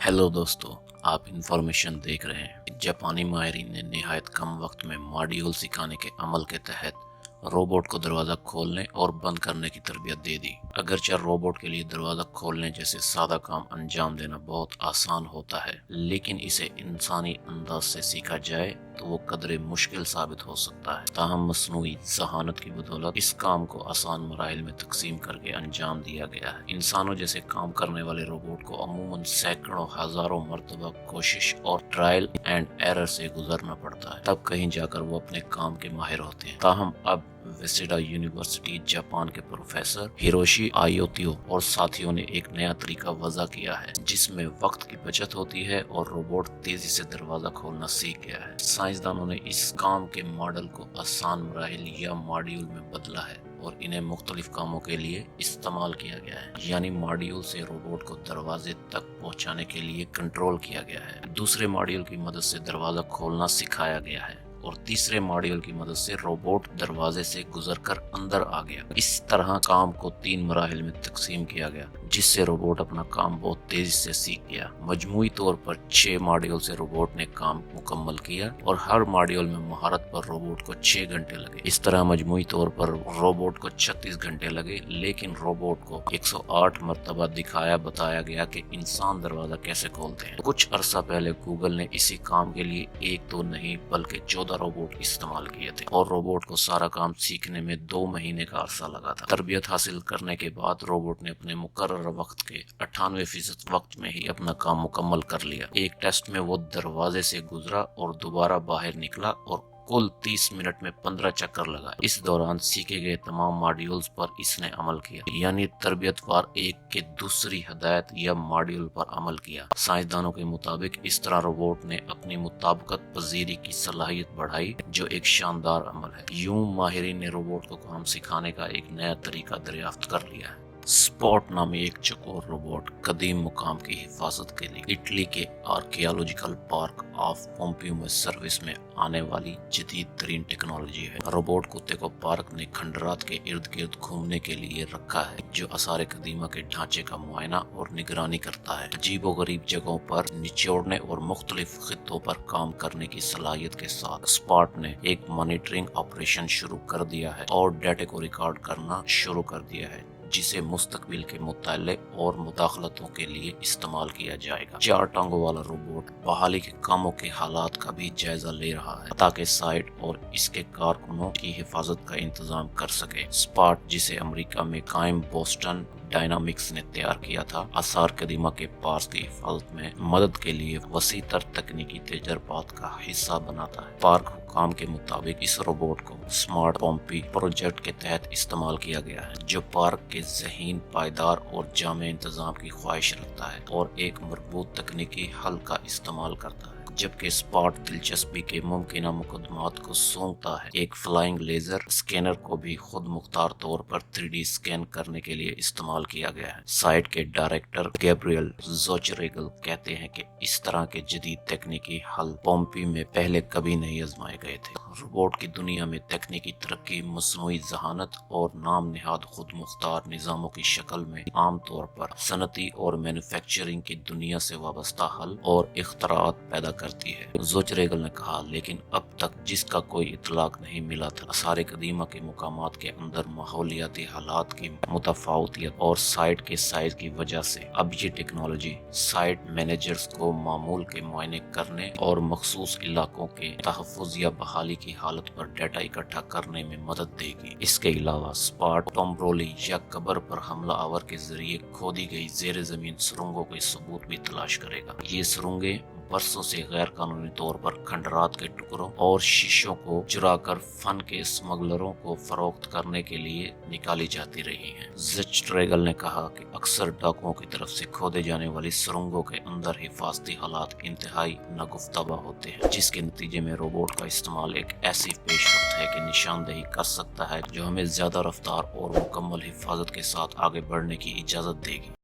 Hello दोस्तों, आप information देख रहे हैं। जापानी माहिरीन ने निहायत कम वक्त में मॉड्यूल सिखाने के अमल के तहत रोबोट को दरवाज़ा खोलने और बंद करने की तरबियत दे दी। अगरचे रोबोट के लिए दरवाज़ा खोलने जैसे सादा काम अंजाम देना बहुत आसान होता है, लेकिन इसे इंसानी अंदाज से सीखा जाए तो वो कदरे मुश्किल साबित हो सकता है। ताहम मसनूई ज़हानत की बदौलत इस काम को आसान मराहिल में तकसीम करके अंजाम दिया गया है। इंसानों जैसे काम करने वाले रोबोट को अमूमन सैकड़ों हजारों मरतबा कोशिश और ट्रायल एंड एरर से गुजरना पड़ता है, तब कहीं जाकर वो अपने काम के माहिर होते हैं। ताहम अब वेसेडा यूनिवर्सिटी जापान के प्रोफेसर हिरोशी आयोतियो और साथियों ने एक नया तरीका वज़ा किया है जिसमें वक्त की बचत होती है और रोबोट तेजी से दरवाजा खोलना सीख गया है। साइंसदानों ने इस काम के मॉडल को आसान मराहिल या मॉड्यूल में बदला है और इन्हें मुख्तलिफ कामों के लिए इस्तेमाल किया गया है। यानी मॉड्यूल से रोबोट को दरवाजे तक पहुंचाने के लिए कंट्रोल किया गया है, दूसरे मॉड्यूल की मदद से दरवाजा खोलना सिखाया गया है और तीसरे मॉड्यूल की मदद से रोबोट दरवाजे से गुजरकर अंदर आ गया। इस तरह काम को 3 मराहिल में तकसीम किया गया, जिससे रोबोट अपना काम बहुत तेजी से सीख गया। मजमूई तौर पर 6 मॉड्यूल से रोबोट ने काम मुकम्मल किया और हर मॉड्यूल में महारत पर रोबोट को 6 घंटे लगे। इस तरह मजमूई तौर पर रोबोट को 36 घंटे लगे, लेकिन रोबोट को 108 मरतबा दिखाया बताया गया कि इंसान दरवाजा कैसे खोलते हैं। कुछ अरसा पहले गूगल ने इसी काम के लिए एक तो नहीं बल्कि 14 रोबोट इस्तेमाल किए थे और रोबोट को सारा काम सीखने में 2 महीने का अरसा लगा था। तरबियत हासिल करने के बाद रोबोट ने अपने मुकर्रर वक्त के 98% वक्त में ही अपना काम मुकम्मल कर लिया। एक टेस्ट में वो दरवाजे से गुजरा और दोबारा बाहर निकला और कुल 30 मिनट में 15 चक्कर लगाए। इस दौरान सीखे गए तमाम मॉड्यूल्स पर इसने अमल किया, यानी तरबियतवार एक के दूसरी हदायत या मॉड्यूल पर अमल किया। साइंसदानों के मुताबिक इस तरह रोबोट ने अपनी मुताबिकत पजीरी की सलाहियत बढ़ाई, जो एक शानदार अमल है। यूं माहिरीन ने रोबोट को काम सिखाने का एक नया तरीका दरियाफ्त कर लिया है। स्पॉट नामी एक चकोर रोबोट कदीम मुकाम की हिफाजत के लिए इटली के आर्कियोलॉजिकल पार्क ऑफ पोम्पियो में सर्विस में आने वाली जदीद तरीन टेक्नोलॉजी है। रोबोट कुत्ते को पार्क ने खंडरात के इर्द गिर्द घूमने के लिए रखा है, जो आसार कदीमा के ढांचे का मुआयना और निगरानी करता है। अजीबो गरीब जगहों पर निचोड़ने और मुख्तलिफ खित्तों पर काम करने की सलाहियत के साथ स्पॉट ने एक मॉनिटरिंग ऑपरेशन शुरू कर दिया है और डाटा को रिकॉर्ड करना शुरू कर दिया है, जिसे मुस्तकबिल के मुताले और मुदाखलतों के लिए इस्तेमाल किया जाएगा। 4 टांगों वाला रोबोट बहाली के कामों के हालात का भी जायजा ले रहा है ताकि साइट और इसके कारकुनों की हिफाजत का इंतजाम कर सके। स्पॉट, जिसे अमेरिका में कायम बोस्टन डायनामिक्स ने तैयार किया था, आसार कदीमा के पास की हिफाजत में मदद के लिए वसी तर तकनीकी तजर्बात का हिस्सा बनाता है। पार्क हुकाम के मुताबिक इस रोबोट को स्मार्ट पोम्पी प्रोजेक्ट के तहत इस्तेमाल किया गया है, जो पार्क के ज़हीन, पायदार और जामे इंतजाम की ख्वाहिश रखता है और एक मरबूत तकनीकी हल का इस्तेमाल करता है। जबकि स्पॉट दिलचस्पी के मुमकिन मुकदमात को सूंघता है। एक फ्लाइंग लेजर स्कैनर को भी खुद मुख्तार तौर पर 3D स्कैन करने के लिए इस्तेमाल किया गया है। साइट के डायरेक्टर गैब्रियल ज़ोचरेगल कहते हैं कि इस तरह के जदीद तकनीकी हल पोम्पी में पहले कभी नहीं आजमाए गए थे। रोबोट की दुनिया में तकनीकी तरक्की, मसनूई ज़हानत और नाम निहाद खुद मुख्तार निज़ामों की शक्ल में आमतौर पर सनती और मैन्युफैक्चरिंग की दुनिया से वाबस्ता हल और इख्तरात पैदा करती है। ज़ोचरेगल ने कहा, लेकिन अब तक जिसका कोई इतलाक नहीं मिला था। आसार कदीमा के मुकामात के अंदर माहौलियाती हालात की मुतफावतियत और साइट के साइज की वजह से अब ये टेक्नोलॉजी साइट मैनेजर्स को मामूल के मुआयने करने और मखसूस इलाकों के तहफ़्फ़ुज़ या बहाली की हालत पर डाटा इकट्ठा करने में मदद देगी। इसके अलावा स्पॉट टॉम्ब्रोली या कब्र पर हमला आवर के जरिए खोदी गई ज़ेर ज़मीन सुरंगों के सबूत भी तलाश करेगा। ये सुरंगें बरसों से गैर कानूनी तौर पर खंडरात के टुकड़ों और शीशों को चुराकर फन के स्मगलरों को फरोख्त करने के लिए निकाली जाती रही हैं। ज़ोचरेगल ने कहा कि अक्सर डाकुओं की तरफ से खोदे जाने वाली सुरंगों के अंदर हिफाजती हालात इंतहाई नागुफ्ताबा होते हैं, जिसके नतीजे में रोबोट का इस्तेमाल एक ऐसी पेशरफ्त है कि निशानदेही कर सकता है जो हमें ज्यादा रफ्तार और मुकम्मल हिफाजत के साथ आगे बढ़ने की इजाजत देगी।